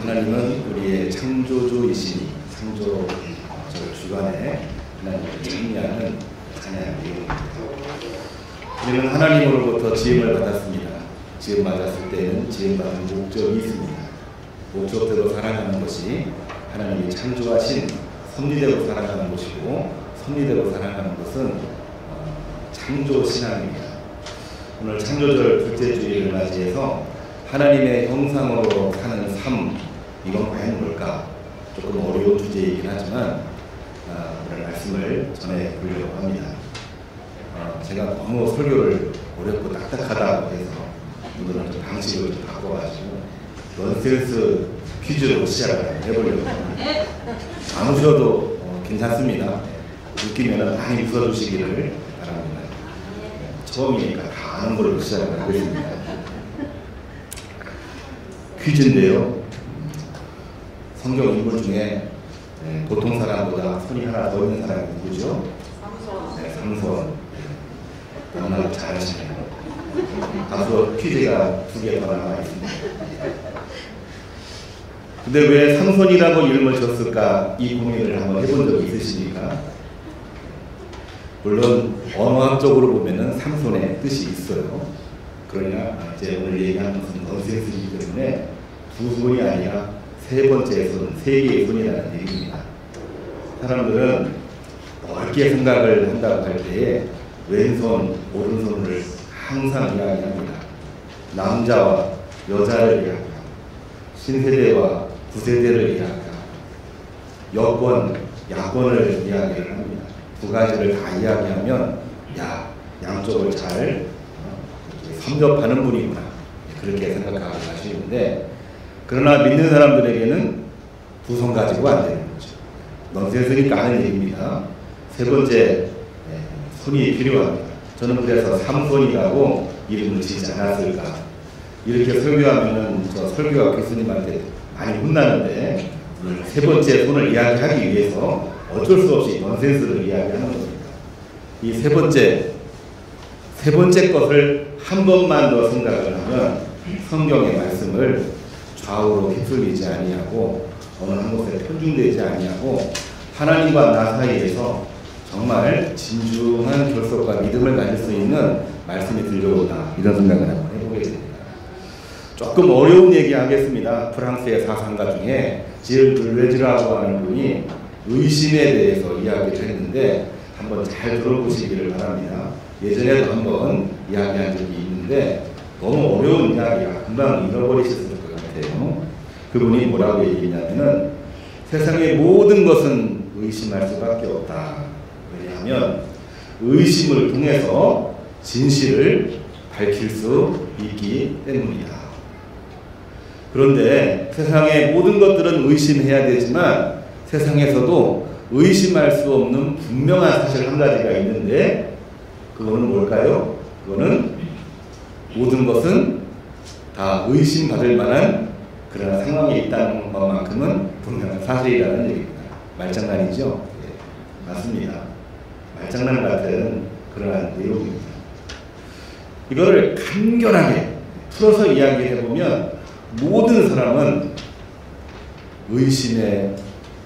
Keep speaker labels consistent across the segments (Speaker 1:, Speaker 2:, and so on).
Speaker 1: 하나님은 우리의 창조주이시니 창조 주관에 하나님을 정리하는 찬양입니다. 우리는 하나님으로부터 지음을 받았습니다. 지음 받았을 때는 지음받은 목적이 있습니다. 목적대로 살아가는 것이 하나님이 창조하신 섭리대로 살아가는 것이고, 섭리대로 살아가는 것은 창조신앙입니다. 오늘 창조절 둘째 주일을 맞이해서 하나님의 형상으로 사는 삶, 이건 과연 뭘까? 조금 어려운 주제이긴 하지만 오늘 말씀을 전해보려고 합니다. 제가 너무 설교를 어렵고 딱딱하다고 해서 오늘은 좀 방식을 좀 바꿔가지고 넌센스 퀴즈로 시작을 해보려고 합니다. 안 웃어도 괜찮습니다. 웃기면 많이 웃어주시기를 바랍니다. 처음이니까 다 아는 걸로 시작을 하겠습니다. 퀴즈인데요. 성경 인물 중에 보통 사람보다 손이 하나 더 있는 사람이 누구죠? 삼손. 너무나 잘하시네요. 앞으로 퀴즈가 2개 더 남아 있습니다. 근데 왜 삼손이라고 이름을 줬을까? 이 고민을 한번 해본 적이 있으십니까? 물론 언어학적으로 보면은 삼손의 뜻이 있어요. 그러나 이제 오늘 얘기하는 것은 넌센스이기 때문에 두 손이 아니라 세 번째 손, 세 개의 손이라는 얘기입니다. 사람들은 넓게 생각을 한다고 할 때에 왼손, 오른손을 항상 이야기합니다. 남자와 여자를 이야기하고, 신세대와 구세대를 이야기하고, 여권, 야권을 이야기를 합니다. 두 가지를 다 이야기하면 양쪽을 잘 섭렵하는 분이구나, 그렇게 생각하고 하시는데, 그러나 믿는 사람들에게는 두 손 가지고 안 되는 거죠. 넌센스니까 하는 얘기입니다. 세 번째 손이 필요합니다. 저는 그래서 삼손이라고 이름을 지지 않았을까. 이렇게 설교하면은 저 설교가 교수님한테 많이 혼나는데, 오늘 세 번째 손을 이야기하기 위해서 어쩔 수 없이 넌센스를 이야기하는 겁니다. 이 세 번째 것을 한 번만 더 생각을 하면 성경의 말씀을 좌우로 휩쓸리지 아니하고 어느 한 곳에 편중되지 아니하고 하나님과 나 사이에서 정말 진중한 결속과 믿음을 가질 수 있는 말씀이 들려온다, 이런 생각을 한번 해보게 됩니다. 조금 어려운 얘기 하겠습니다. 프랑스의 사상가 중에 질 블레즈라고 하는 분이 의심에 대해서 이야기를 했는데 한번 잘 들어보시기를 바랍니다. 예전에도 한번 이야기한 적이 있는데 너무 어려운 이야기라 금방 잃어버리셨을 것 같아요. 그분이 뭐라고 얘기했냐면은 세상의 모든 것은 의심할 수밖에 없다. 왜냐하면 의심을 통해서 진실을 밝힐 수 있기 때문이다. 그런데 세상의 모든 것들은 의심해야 되지만 세상에서도 의심할 수 없는 분명한 사실 한 가지가 있는데, 그거는 뭘까요? 그거는 모든 것은 다 의심받을 만한 그런 상황에 있다는 것만큼은 분명한 사실이라는 얘기입니다. 말장난이죠? 네, 맞습니다. 말장난 같은 그러한 내용입니다. 이거를 간결하게 풀어서 이야기해보면 모든 사람은 의심의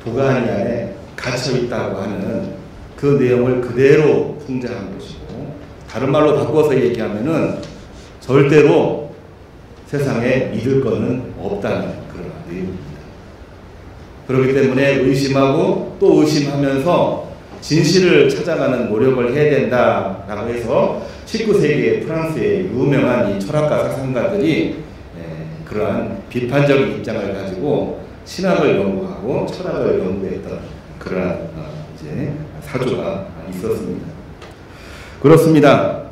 Speaker 1: 도가니 안에 갇혀있다고 하는 그 내용을 그대로 풍자한 것이고, 다른 말로 바꿔서 얘기하면은 절대로 세상에 믿을 것은 없다는 그런 내용입니다. 그렇기 때문에 의심하고 또 의심하면서 진실을 찾아가는 노력을 해야 된다라고 해서 19세기의 프랑스의 유명한 이 철학가 사상가들이 그러한 비판적인 입장을 가지고 신학을 연구하고 철학을 연구했던 그러한 이제 사조가 있었습니다. 그렇습니다.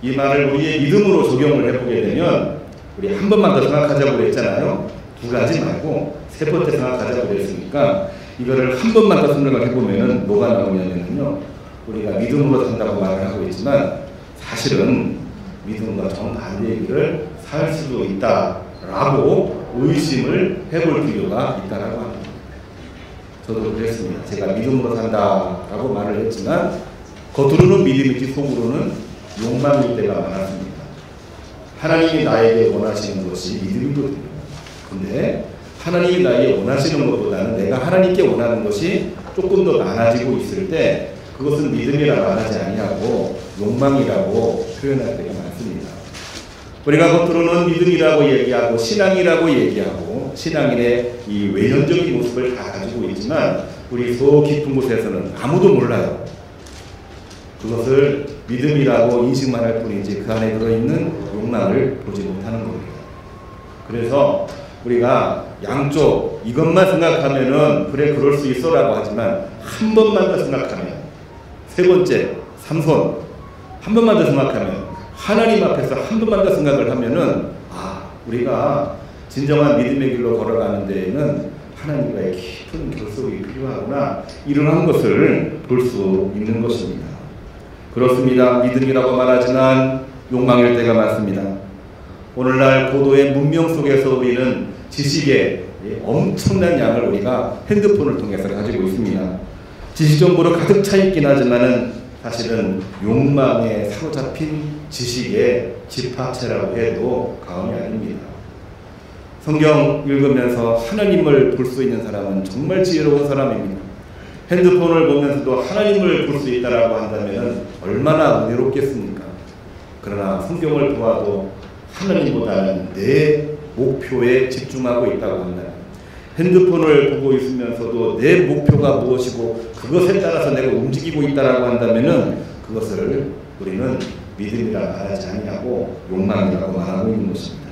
Speaker 1: 이 말을 우리의 믿음으로 적용을 해보게 되면, 우리 한 번만 더 생각하자고 그랬잖아요. 두 가지 말고 세 번째 생각하자고 그랬으니까 이거를 한 번만 더 생각을 해보면은 뭐가 나오냐면요, 우리가 믿음으로 산다고 말을 하고 있지만 사실은 믿음과 정반대의 길을 살 수도 있다라고 의심을 해볼 필요가 있다라고 합니다. 저도 그랬습니다. 제가 믿음으로 산다라고 말을 했지만 겉으로는 믿음이지 속으로는 욕망일 때가 많았습니다. 하나님이 나에게 원하시는 것이 믿음이거든요. 근데 하나님이 나에게 원하시는 것보다는 내가 하나님께 원하는 것이 조금 더 많아지고 있을 때 그것은 믿음이라고 하지 아니하고 욕망이라고 표현할 때가 많습니다. 우리가 겉으로는 믿음이라고 얘기하고 신앙이라고 얘기하고 신앙인의 이 외형적인 모습을 다 가지고 있지만 우리 소 깊은 곳에서는 아무도 몰라요. 그것을 믿음이라고 인식만 할 뿐이지 그 안에 들어있는 욕망을 보지 못하는 겁니다. 그래서 우리가 양쪽 이것만 생각하면은 그래 그럴 수 있어라고 하지만 한 번만 더 생각하면 세 번째 삼손 한 번만 더 생각하면 하나님 앞에서 한 번만 더 생각을 하면은 우리가 진정한 믿음의 길로 걸어가는 데에는 하나님과의 깊은 결속이 필요하구나 이러한 것을 볼 수 있는 것입니다. 그렇습니다. 믿음이라고 말하지만 욕망일 때가 많습니다. 오늘날 고도의 문명 속에서 우리는 지식의 엄청난 양을 우리가 핸드폰을 통해서 가지고 있습니다. 지식 정보로 가득 차 있긴 하지만은 사실은 욕망에 사로잡힌 지식의 집합체라고 해도 과언이 아닙니다. 성경 읽으면서 하나님을 볼 수 있는 사람은 정말 지혜로운 사람입니다. 핸드폰을 보면서도 하나님을 볼 수 있다라고 한다면 얼마나 은혜롭겠습니까? 그러나 성경을 보아도 하나님보다는 내 목표에 집중하고 있다고 한다면 핸드폰을 보고 있으면서도 내 목표가 무엇이고 그것에 따라서 내가 움직이고 있다라고 한다면은 그것을 우리는 믿음이라 말하지 아니하고 욕망이라고 말하고 있는 것입니다.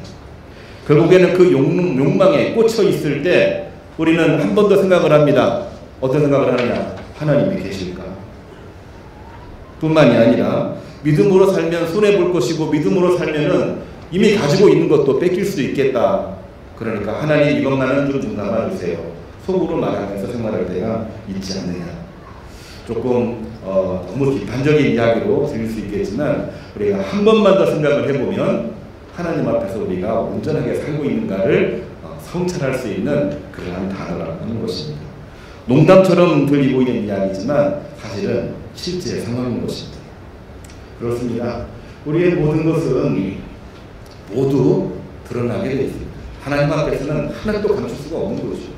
Speaker 1: 결국에는 그 욕망에 꽂혀 있을 때 우리는 한 번 더 생각을 합니다. 어떤 생각을 하느냐? 하나님이 계실까? 뿐만이 아니라 믿음으로 살면 손해볼 것이고 믿음으로 살면은 이미 가지고 있는 것도 뺏길 수 있겠다. 그러니까 하나님 이것만은 좀 남아주세요. 속으로 말하면서 생활할 때가 있지 않느냐. 조금 너무 비판적인 이야기로 들릴 수 있겠지만 우리가 한 번만 더 생각을 해보면 하나님 앞에서 우리가 온전하게 살고 있는가를 성찰할 수 있는 그러한 단어라고 하는 것입니다. 농담처럼 들리고 있는 이야기지만 사실은 실제 상황인 것입니다. 그렇습니다. 우리의 모든 것은 모두 드러나게 되어 있습니다. 하나님 앞에서는 하나도 감출 수가 없는 것이죠.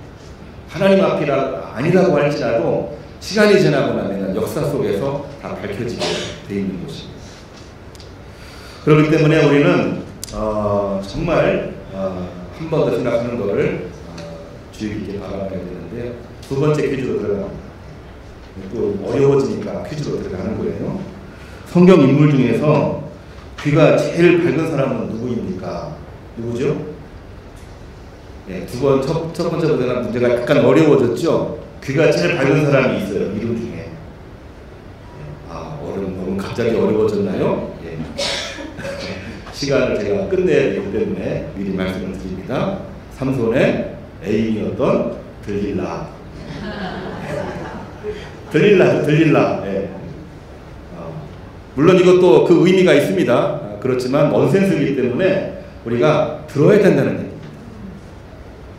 Speaker 1: 하나님 아니라고 할지라도 시간이 지나고 나면 역사 속에서 다 밝혀지게 되어 있는 것입니다. 그렇기 때문에 우리는 정말 한 번 더 생각하는 것을 주의 깊게 바라봐야 되는데 두 번째 퀴즈로 들어갑니다. 또 어려워지니까 퀴즈로 들어가는 거예요. 성경 인물 중에서 귀가 제일 밝은 사람은 누구입니까? 누구죠? 네, 첫 번째보다는 문제가 약간 어려워졌죠? 귀가 제일 밝은 사람이 있어요. 이름 중에. 너무 갑자기 어려워졌나요? 예. 시간을 제가 끝내야 되기 때문에 미리 말씀을 드립니다. 삼손의 애인이었던 들릴라. 들릴라. 네. 물론 이것도 그 의미가 있습니다. 그렇지만 넌센스이기 때문에 우리가 들어야 된다는 얘기입니다.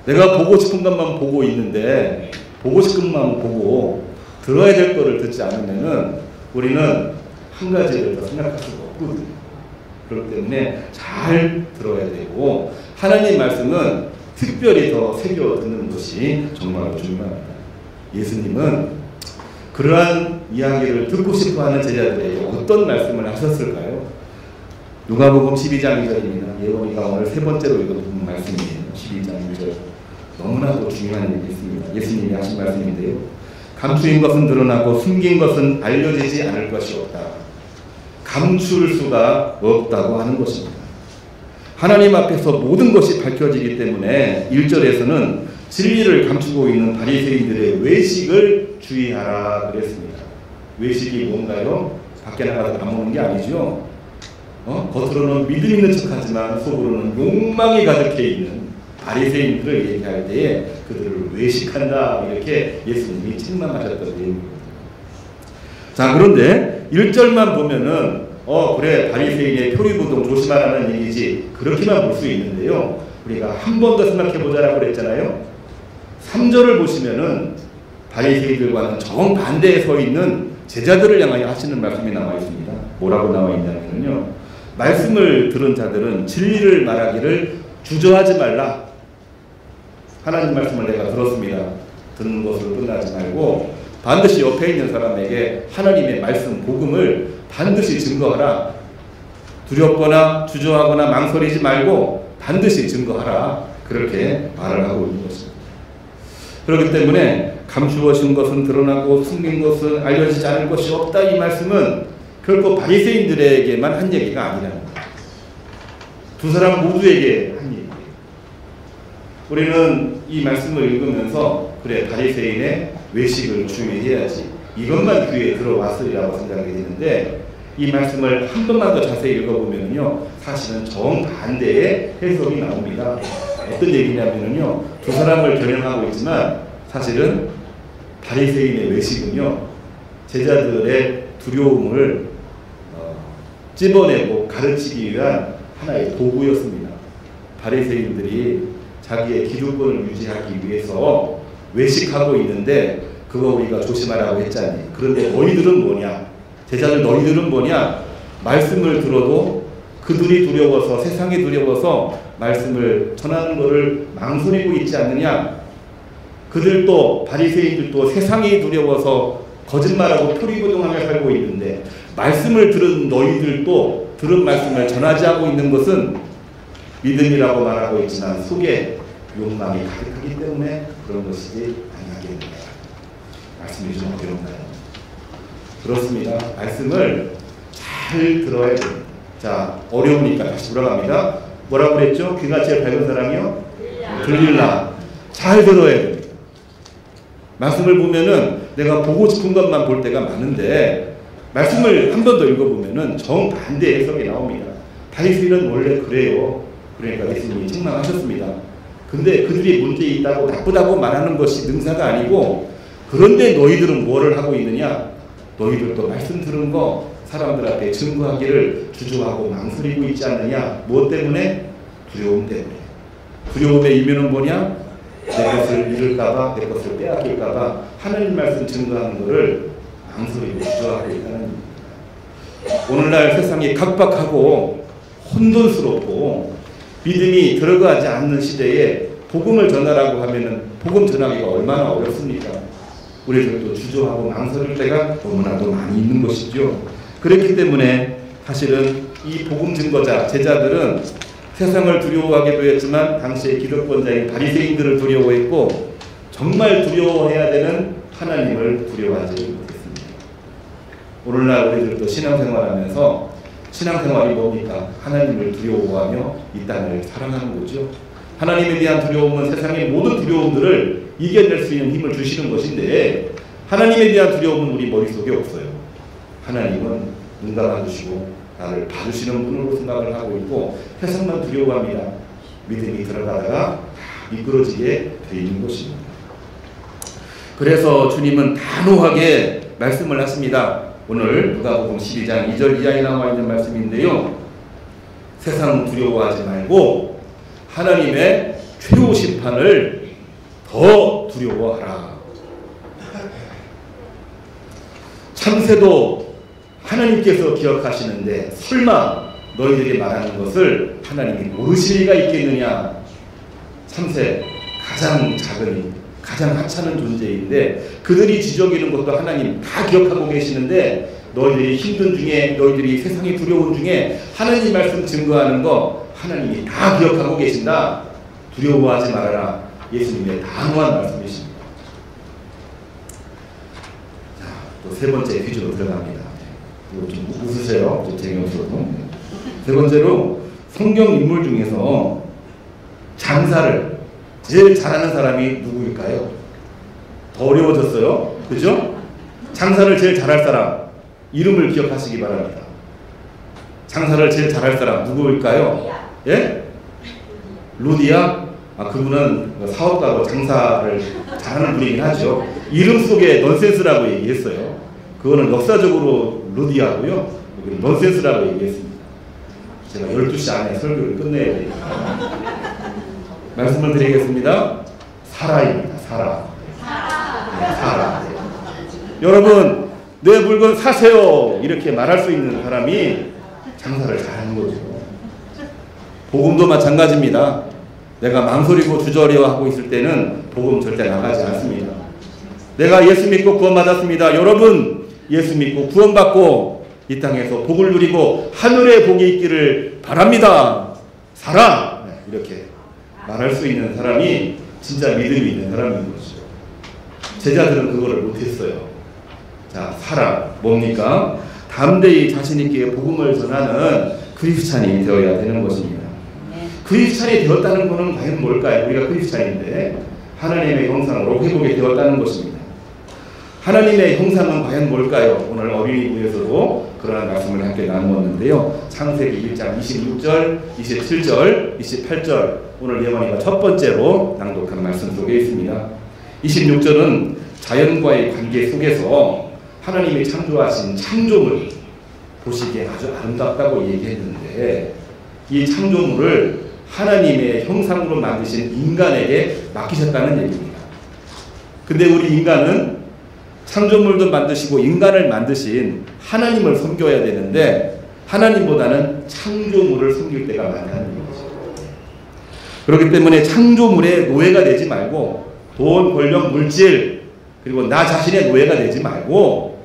Speaker 1: 내가 보고 싶은 것만 보고 있는데 보고 싶은 것만 보고 들어야 될 거를 듣지 않으면은 우리는 한 가지를 더 생각할 수가 없거든요. 그렇기 때문에 잘 들어야 되고 하나님 말씀은 특별히 더 새겨 듣는 것이 정말 중요합니다. 예수님은 그러한 이야기를 듣고 싶어하는 제자들에게 어떤 말씀을 하셨을까요? 누가복음 12장 2절입니다. 예원이가 오늘 세 번째로 읽어본 말씀이에요. 12장 2절. 너무나도 중요한 얘기 있습니다. 예수님이 하신 말씀인데요. 감추인 것은 드러나고 숨긴 것은 알려지지 않을 것이 없다. 감출 수가 없다고 하는 것입니다. 하나님 앞에서 모든 것이 밝혀지기 때문에 1절에서는 진리를 감추고 있는 바리새인들의 외식을 주의하라 그랬습니다. 외식이 뭔가요? 밖에 나가서 밥 먹는 게 아니죠. 겉으로는 믿음 있는 척하지만 속으로는 욕망이 가득해 있는 바리새인들을 얘기할 때에 그들을 외식한다 이렇게 예수님이 책망하셨던 내용입니다. 자, 그런데 1절만 보면은 그래 바리새인의 표리부동 조심하라는 얘기지 그렇게만 볼 수 있는데요. 우리가 한 번 더 생각해 보자라고 그랬잖아요. 3절을 보시면은 바리새인들과는 정반대에 서 있는 제자들을 향하여 하시는 말씀이 나와 있습니다. 뭐라고 나와 있냐면요. 말씀을 들은 자들은 진리를 말하기를 주저하지 말라. 하나님 말씀을 내가 들었습니다. 듣는 것으로 끝나지 말고 반드시 옆에 있는 사람에게 하나님의 말씀, 복음을 반드시 증거하라. 두렵거나 주저하거나 망설이지 말고 반드시 증거하라. 그렇게 말을 하고 있는 것입니다. 그렇기 때문에 감추어진 것은 드러나고 숨긴 것은 알려지지 않을 것이 없다. 이 말씀은 결코 바리새인들에게만 한 얘기가 아니라는 거예요. 두 사람 모두에게 한 얘기예요. 우리는 이 말씀을 읽으면서 그래, 바리새인의 외식을 주의해야지, 이것만 귀에 들어왔으리라고 생각이 되는데, 이 말씀을 한 번만 더 자세히 읽어보면요, 사실은 정반대의 해석이 나옵니다. 어떤 얘기냐면요, 두 사람을 겨냥하고 있지만 사실은 바리새인의 외식은요, 제자들의 두려움을 찝어내고 가르치기 위한 하나의 도구였습니다. 바리새인들이 자기의 기득권을 유지하기 위해서 외식하고 있는데 그거 우리가 조심하라고 했잖니. 그런데 너희들은 뭐냐? 제자들 너희들은 뭐냐? 말씀을 들어도 그들이 두려워서, 세상이 두려워서 말씀을 전하는 것을 망설이고 있지 않느냐? 그들도, 바리새인들도 세상이 두려워서 거짓말하고 표리부동하며 살고 있는데 말씀을 들은 너희들도 들은 말씀을 전하지 않고 있는 것은 믿음이라고 말하고 있지만 속에 욕망이 가득하기 때문에 그런 것이지 아니하겠느냐. 말씀이 좀 어려운가요? 그렇습니다. 말씀을 잘 들어야 됩니다. 자, 어려우니까 다시 돌아갑니다. 뭐라고 그랬죠? 귀가 제일 밝은 사람이요? 들릴라. 잘 들어야 됩니다. 말씀을 보면은 내가 보고 싶은 것만 볼 때가 많은데 말씀을 한 번 더 읽어보면은 정반대 해석이 나옵니다. 바리새인은 원래 그래요. 그러니까 예수님이 책망하셨습니다. 근데 그들이 문제 있다고 나쁘다고 말하는 것이 능사가 아니고, 그런데 너희들은 뭐를 하고 있느냐? 너희들도 말씀 들은 거 사람들 앞에 증거하기를 주저하고 망설이고 있지 않느냐? 무엇 때문에? 두려움 때문에. 두려움의 이면은 뭐냐? 내 것을 잃을까봐, 내 것을 빼앗길까봐 하나님 말씀 증거하는 것을 망설이고 주저하고 있다는 겁니다. 오늘날 세상이 각박하고 혼돈스럽고 믿음이 들어가지 않는 시대에 복음을 전하라고 하면은 복음 전하기가 얼마나 어렵습니까? 우리들도 주저하고 망설일 때가 너무나도 많이 있는 것이죠. 그렇기 때문에 사실은 이 복음 증거자 제자들은 세상을 두려워하기도 했지만 당시의 기득권자인 바리새인들을 두려워했고, 정말 두려워해야 되는 하나님을 두려워하지 못했습니다. 오늘날 우리들도 신앙생활하면서 신앙생활이 뭡니까? 하나님을 두려워하며 이 땅을 사랑하는 거죠. 하나님에 대한 두려움은 세상의 모든 두려움들을 이겨낼 수 있는 힘을 주시는 것인데, 하나님에 대한 두려움은 우리 머릿속에 없어요. 하나님은 눈 감아주시고 나를 봐주시는 분으로 생각을 하고 있고, 세상만 두려워합니다. 믿음이 들어가다가 미끄러지게 되어 있는 것입니다. 그래서 주님은 단호하게 말씀을 하십니다. 오늘 누가복음 12장 2절 이하에 나와 있는 말씀인데요, 세상 두려워하지 말고 하나님의 최후 심판을 더 두려워하라. 참새도 하나님께서 기억하시는데 설마 너희들이 말하는 것을 하나님이 모르실 리가 있겠느냐. 참새, 가장 작은, 가장 하찮은 존재인데 그들이 지저귀는 것도 하나님 다 기억하고 계시는데, 너희들이 힘든 중에, 너희들이 세상이 두려운 중에 하나님 말씀 증거하는 거 하나님이 다 기억하고 계신다. 두려워하지 말아라. 예수님의 단호한 말씀이십니다. 자, 또 세 번째 퀴즈로 들어갑니다. 이거 좀 웃으세요. 좀 재미없어도. 세 번째로, 성경 인물 중에서 장사를 제일 잘하는 사람이 누구일까요? 더 어려워졌어요. 그죠? 장사를 제일 잘할 사람, 이름을 기억하시기 바랍니다. 장사를 제일 잘할 사람 누구일까요? 예? 루디아? 아, 그분은 사업가고 장사를 잘하는 분이긴 하죠. 이름 속에 넌센스라고 얘기했어요. 그거는 역사적으로 루디아고요. 넌센스라고 얘기했습니다. 제가 12시 안에 설교를 끝내야 되니까 말씀을 드리겠습니다. 사라입니다. 사라. 네, 사라. 여러분, 내 물건 사세요 이렇게 말할 수 있는 사람이 장사를 잘하는 거죠. 복음도 마찬가지입니다. 내가 망설이고 주저리하고 있을 때는 복음 절대 나가지 않습니다. 내가 예수 믿고 구원받았습니다. 여러분 예수 믿고 구원받고 이 땅에서 복을 누리고 하늘의 복이 있기를 바랍니다. 살아! 이렇게 말할 수 있는 사람이 진짜 믿음이 있는 사람인 것이죠. 제자들은 그거를 못했어요. 자, 살아. 뭡니까? 담대히 자신 있게 복음을 전하는 크리스찬이 되어야 되는 것입니다. 크리스찬이 되었다는 것은 과연 뭘까요? 우리가 크리스찬인데 하나님의 형상으로 회복이 되었다는 것입니다. 하나님의 형상은 과연 뭘까요? 오늘 어린이부에서도 그러한 말씀을 함께 나누었는데요. 창세기 1장 26절, 27절, 28절 오늘 예원이가 첫 번째로 낭독한 말씀 속에 있습니다. 26절은 자연과의 관계 속에서 하나님이 창조하신 창조물 보시기에 아주 아름답다고 얘기했는데 이 창조물을 하나님의 형상으로 만드신 인간에게 맡기셨다는 얘기입니다. 근데 우리 인간은 창조물도 만드시고 인간을 만드신 하나님을 섬겨야 되는데 하나님보다는 창조물을 섬길 때가 많다는 얘기죠. 그렇기 때문에 창조물의 노예가 되지 말고 돈, 권력, 물질 그리고 나 자신의 노예가 되지 말고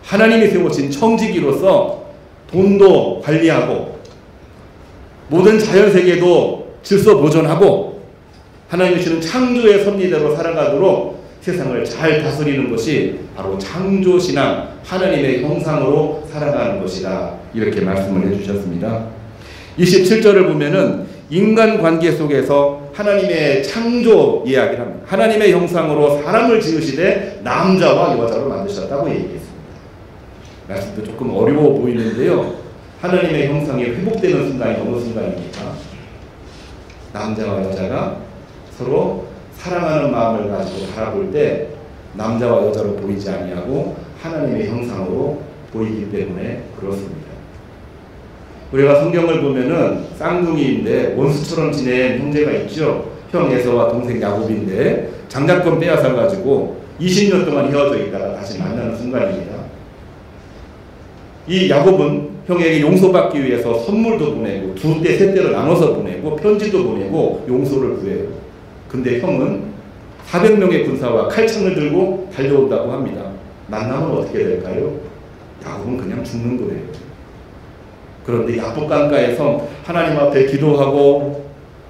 Speaker 1: 하나님이 세우신 청지기로서 돈도 관리하고 모든 자연세계도 질서 보존하고 하나님이 주시는 창조의 섭리대로 살아가도록 세상을 잘 다스리는 것이 바로 창조신앙, 하나님의 형상으로 살아가는 것이다. 이렇게 말씀을 해주셨습니다. 27절을 보면은 인간관계 속에서 하나님의 창조 이야기를 합니다. 하나님의 형상으로 사람을 지으시되 남자와 여자로 만드셨다고 얘기했습니다. 말씀도 조금 어려워 보이는데요. 하나님의 형상이 회복되는 순간이 어느 순간입니까? 남자와 여자가 서로 사랑하는 마음을 가지고 바라볼 때 남자와 여자로 보이지 아니하고 하나님의 형상으로 보이기 때문에 그렇습니다. 우리가 성경을 보면은 쌍둥이인데 원수처럼 지낸 형제가 있죠. 형 에서와 동생 야곱인데 장자권 빼앗아 가지고 20년 동안 헤어져 있다가 다시 만나는 순간입니다. 이 야곱은 형에게 용서받기 위해서 선물도 보내고 두 때, 세 때를 나눠서 보내고 편지도 보내고 용서를 구해요. 근데 형은 400명의 군사와 칼창을 들고 달려온다고 합니다. 만나면 어떻게 될까요? 야곱은 그냥 죽는 거예요. 그런데 야복강가에서 하나님 앞에 기도하고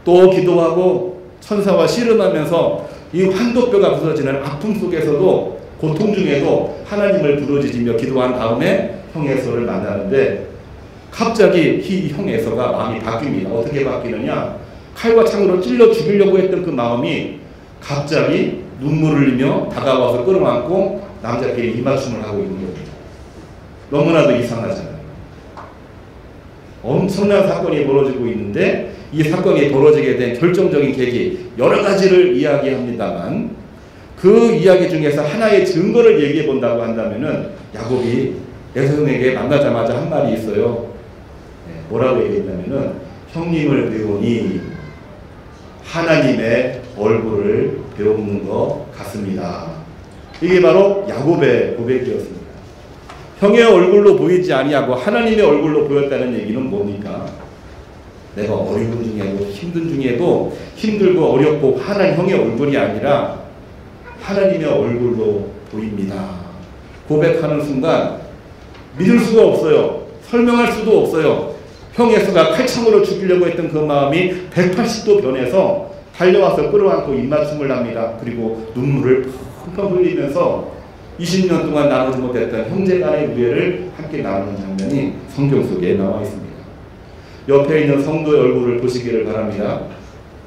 Speaker 1: 또 기도하고 천사와 씨름하면서 이 환도뼈가 부서지는 아픔 속에서도 고통 중에도 하나님을 부르짖으며 기도한 다음에 형 에서를 만나는데 갑자기 이 형 에서가 마음이 바뀝니다. 어떻게 바뀌느냐? 칼과 창으로 찔러 죽이려고 했던 그 마음이 갑자기 눈물을 흘리며 다가와서 끌어안고 남자끼리 이맞춤을 하고 있는 겁니다. 너무나도 이상하잖아요. 엄청난 사건이 벌어지고 있는데 이 사건이 벌어지게 된 결정적인 계기 여러 가지를 이야기합니다만 그 이야기 중에서 하나의 증거를 얘기해 본다고 한다면은 야곱이 에서형에게 만나자마자 한 말이 있어요. 뭐라고 얘기했냐면은 형님을 배우니 하나님의 얼굴을 배우는 것 같습니다. 이게 바로 야곱의 고백이었습니다. 형의 얼굴로 보이지 아니하고 하나님의 얼굴로 보였다는 얘기는 뭡니까? 내가 어려운 중에도 힘든 중에도 힘들고 어렵고 화난 형의 얼굴이 아니라 하나님의 얼굴로 보입니다. 고백하는 순간 믿을 수가 없어요. 설명할 수도 없어요. 형 에서가 칼창으로 죽이려고 했던 그 마음이 180도 변해서 달려와서 끌어안고 입맞춤을 합니다. 그리고 눈물을 펑펑 흘리면서 20년 동안 나누지 못했던 형제간의 우애를 함께 나누는 장면이 성경 속에 나와 있습니다. 옆에 있는 성도의 얼굴을 보시기를 바랍니다.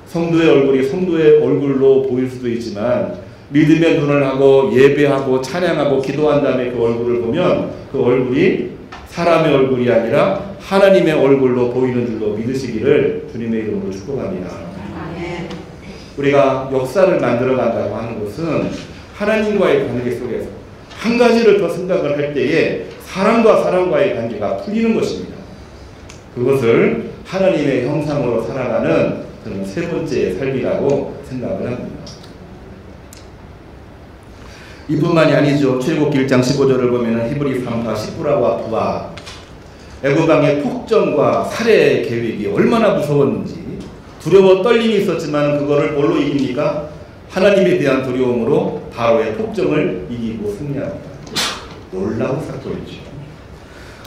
Speaker 1: 성도의 얼굴이 성도의 얼굴로 보일 수도 있지만 믿음의 눈을 하고 예배하고 찬양하고 기도한 다음에 그 얼굴을 보면 그 얼굴이 사람의 얼굴이 아니라 하나님의 얼굴로 보이는 줄로 믿으시기를 주님의 이름으로 축복합니다. 우리가 역사를 만들어 간다고 하는 것은 하나님과의 관계 속에서 한 가지를 더 생각을 할 때에 사람과 사람과의 관계가 풀리는 것입니다. 그것을 하나님의 형상으로 살아가는 저는 세 번째의 삶이라고 생각을 합니다. 이뿐만이 아니죠. 출애굽기 1장 15절을 보면 히브리 3파 시브라와 부하 애굽 왕의 폭정과 살해 계획이 얼마나 무서웠는지 두려워 떨림이 있었지만 그거를 뭘로 이깁니까? 하나님에 대한 두려움으로 바로의 폭정을 이기고 승리합니다. 놀라운 사건이죠.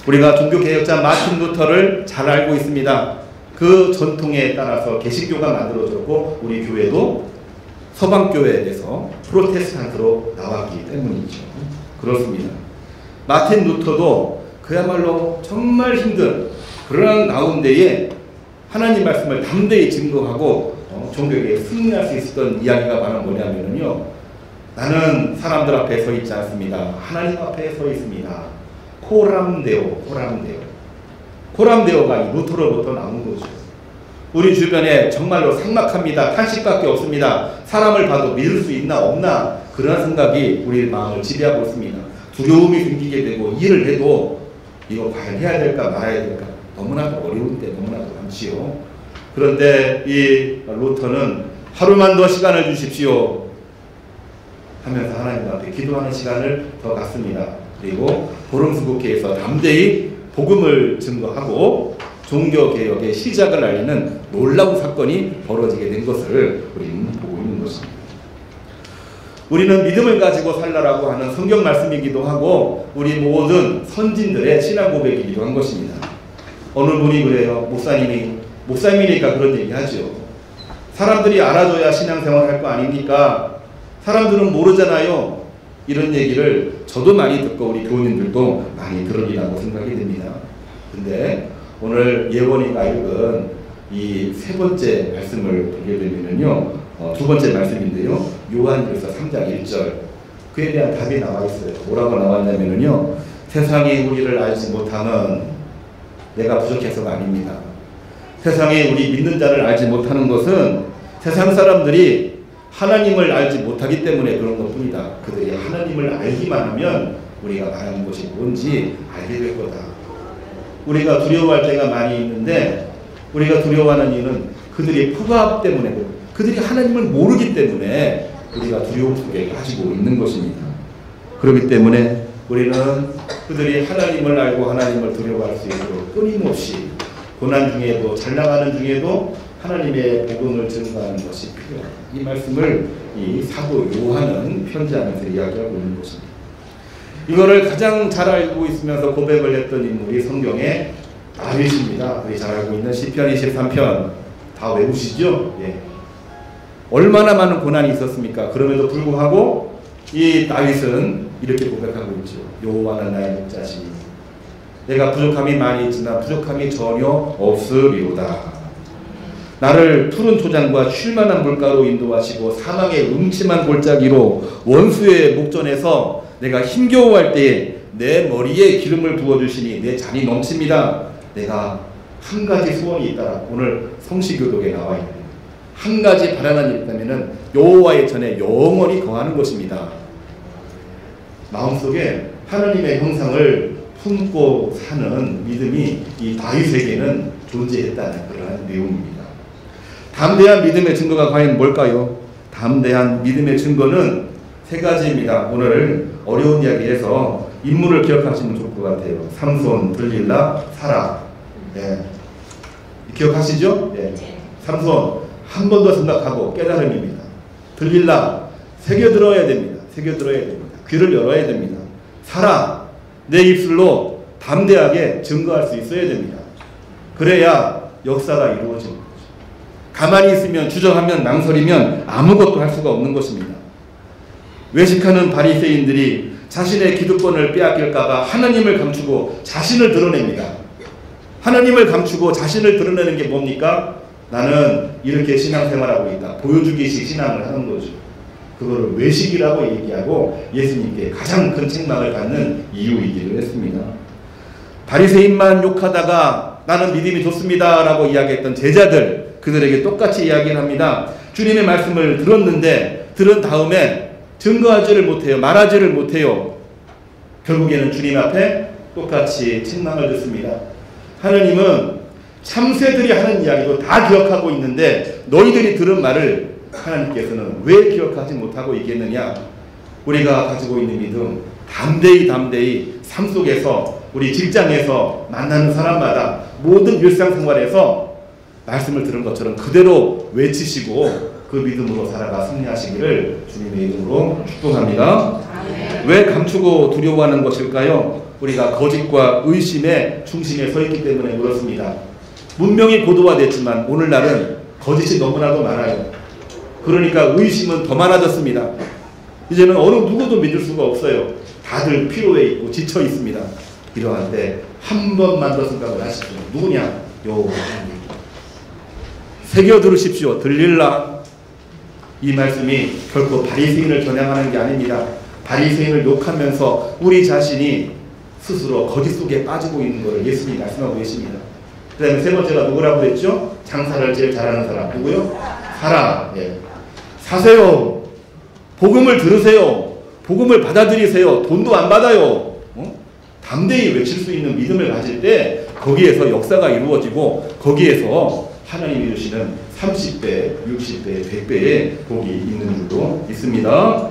Speaker 1: 우리가 종교개혁자 마틴 루터를 잘 알고 있습니다. 그 전통에 따라서 개신교가 만들어졌고 우리 교회도 서방교회에서 프로테스탄트로 나왔기 때문이죠. 그렇습니다. 마틴 루터도 그야말로 정말 힘든 그런 가운데에 하나님 말씀을 담대히 증거하고 종교개혁에 승리할 수 있었던 이야기가 바로 뭐냐면요. 나는 사람들 앞에 서 있지 않습니다. 하나님 앞에 서 있습니다. 코람데오. 코람데오가 이 루터로부터 나온 거죠. 우리 주변에 정말로 삭막합니다. 탄식밖에 없습니다. 사람을 봐도 믿을 수 있나 없나 그런 생각이 우리 마음을 지배하고 있습니다. 두려움이 생기게 되고 일을 해도 이거 과연 해야 될까 말아야 될까 너무나도 어려울 때 너무나도 많지요. 그런데 이 루터는 하루만 더 시간을 주십시오 하면서 하나님 앞에 기도하는 시간을 더 갖습니다. 그리고 보름수국회에서 담대히 복음을 증거하고 종교개혁의 시작을 알리는 놀라운 사건이 벌어지게 된 것을 우리는 보고 있는 것입니다. 우리는 믿음을 가지고 살라라고 하는 성경 말씀이기도 하고 우리 모든 선진들의 신앙 고백이기도 한 것입니다. 어느 분이 그래요. 목사님이니까 그런 얘기 하죠. 사람들이 알아줘야 신앙생활 할 거 아닙니까? 사람들은 모르잖아요. 이런 얘기를 저도 많이 듣고 우리 교우님들도 많이 들으리라고 생각이 됩니다. 근데 오늘 예원이가 읽은 이 세 번째 말씀을 보게 되면요. 두 번째 말씀인데요. 요한일서 3장 1절. 그에 대한 답이 나와 있어요. 뭐라고 나왔냐면요. 세상이 우리를 알지 못하는 내가 부족해서가 아닙니다. 세상에 우리 믿는 자를 알지 못하는 것은 세상 사람들이 하나님을 알지 못하기 때문에 그런 것뿐이다. 그들이 하나님을 알기만 하면 우리가 말하는 것이 뭔지 알게 될 거다. 우리가 두려워할 때가 많이 있는데 우리가 두려워하는 이유는 그들이 포갑 때문에 그들이 하나님을 모르기 때문에 우리가 두려움 속에 가지고 있는 것입니다. 그렇기 때문에 우리는 그들이 하나님을 알고 하나님을 두려워할 수 있도록 끊임없이 고난 중에도 잘 나가는 중에도 하나님의 복음을 증거하는 것이 필요하다. 이 말씀을 이 사도 요한은 편지하면서 이야기하고 있는 것입니다. 이거를 가장 잘 알고 있으면서 고백을 했던 인물이 성경의 다윗입니다. 우리 잘 알고 있는 시편 23편 다 외우시죠? 예. 얼마나 많은 고난이 있었습니까? 그럼에도 불구하고 이 다윗은 이렇게 고백하고 있죠. 여호와는 나의 목자시니 내가 부족함이 많이 있으나 부족함이 전혀 없으리로다. 나를 푸른 초장과 쉴만한 물가로 인도하시고 사망의 음침한 골짜기로 원수의 목전에서 내가 힘겨워할 때에 내 머리에 기름을 부어주시니 내 잔이 넘칩니다. 내가 한 가지 소원이 있다. 오늘 성시교독에 나와 있는 한 가지 바라는 일이 있다면 여호와의 전에 영원히 거하는 것입니다. 마음속에 하나님의 형상을 품고 사는 믿음이 이 다윗에게는 존재했다는 그러한 내용입니다. 담대한 믿음의 증거가 과연 뭘까요? 담대한 믿음의 증거는 세 가지입니다. 오늘 어려운 이야기에서 인물을 기억하시면 좋을 것 같아요. 삼손, 들릴라, 사라. 네. 기억하시죠? 네. 삼손 한 번 더 생각하고 깨달음입니다. 들릴라 새겨들어야 됩니다. 새겨들어야 됩니다. 귀를 열어야 됩니다. 사라 내 입술로 담대하게 증거할 수 있어야 됩니다. 그래야 역사가 이루어지는 거죠. 가만히 있으면 주저하면 망설이면 아무것도 할 수가 없는 것입니다. 외식하는 바리새인들이 자신의 기득권을 빼앗길까봐 하나님을 감추고 자신을 드러냅니다. 하나님을 감추고 자신을 드러내는 게 뭡니까? 나는 이렇게 신앙생활하고 있다. 보여주기식 신앙을 하는 거죠. 그거를 외식이라고 얘기하고 예수님께 가장 큰 책망을 받는 이유이기도 했습니다. 바리새인만 욕하다가 나는 믿음이 좋습니다 라고 이야기했던 제자들, 그들에게 똑같이 이야기를 합니다. 주님의 말씀을 들었는데 들은 다음에 증거하지를 못해요. 말하지를 못해요. 결국에는 주님 앞에 똑같이 책망을 듣습니다. 하나님은 참새들이 하는 이야기도 다 기억하고 있는데 너희들이 들은 말을 하나님께서는 왜 기억하지 못하고 있겠느냐? 우리가 가지고 있는 믿음, 담대히 삶 속에서 우리 직장에서 만나는 사람마다 모든 일상생활에서 말씀을 들은 것처럼 그대로 외치시고 그 믿음으로 살아가 승리하시기를 주님의 이름으로 축복합니다. 왜 감추고 두려워하는 것일까요? 우리가 거짓과 의심의 중심에 서 있기 때문에 그렇습니다. 문명이 고도화됐지만 오늘날은 거짓이 너무나도 많아요. 그러니까 의심은 더 많아졌습니다. 이제는 어느 누구도 믿을 수가 없어요. 다들 피로해 있고 지쳐 있습니다. 이러한 때 한 번만 더 생각을 하십시오. 누구냐? 여호와님. 새겨 들으십시오. 들릴라. 이 말씀이 결코 바리새인을 겨냥하는 게 아닙니다. 바리새인을 욕하면서 우리 자신이 스스로 거짓 속에 빠지고 있는 것을 예수님이 말씀하고 계십니다. 그 다음에 세 번째가 누구라고 그랬죠? 장사를 제일 잘하는 사람. 누구요? 사람. 예. 사세요. 복음을 들으세요. 복음을 받아들이세요. 돈도 안 받아요. 담대히 외칠 수 있는 믿음을 가질 때 거기에서 역사가 이루어지고 거기에서 하나님이 주시는 30배, 60배, 100배의 복이 있는 줄도 있습니다.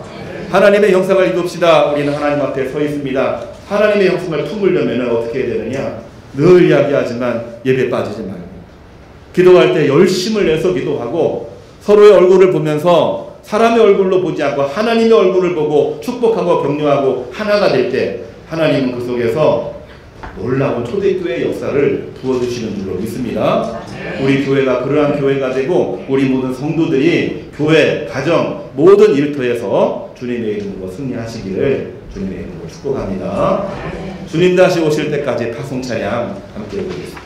Speaker 1: 하나님의 형상을 입읍시다. 우리는 하나님 앞에 서 있습니다. 하나님의 형상을 품으려면 어떻게 해야 되느냐? 늘 이야기하지만 예배 빠지지 말고 기도할 때 열심을 내서 기도하고 서로의 얼굴을 보면서 사람의 얼굴로 보지 않고 하나님의 얼굴을 보고 축복하고 격려하고 하나가 될 때 하나님은 그 속에서 놀라운 초대교회의 역사를 부어주시는 줄로 믿습니다. 우리 교회가 그러한 교회가 되고 우리 모든 성도들이 교회, 가정, 모든 일터에서 주님의 이름으로 승리하시기를 주님의 이름으로 축복합니다. 주님 다시 오실 때까지 파송 찬양 함께 해보겠습니다.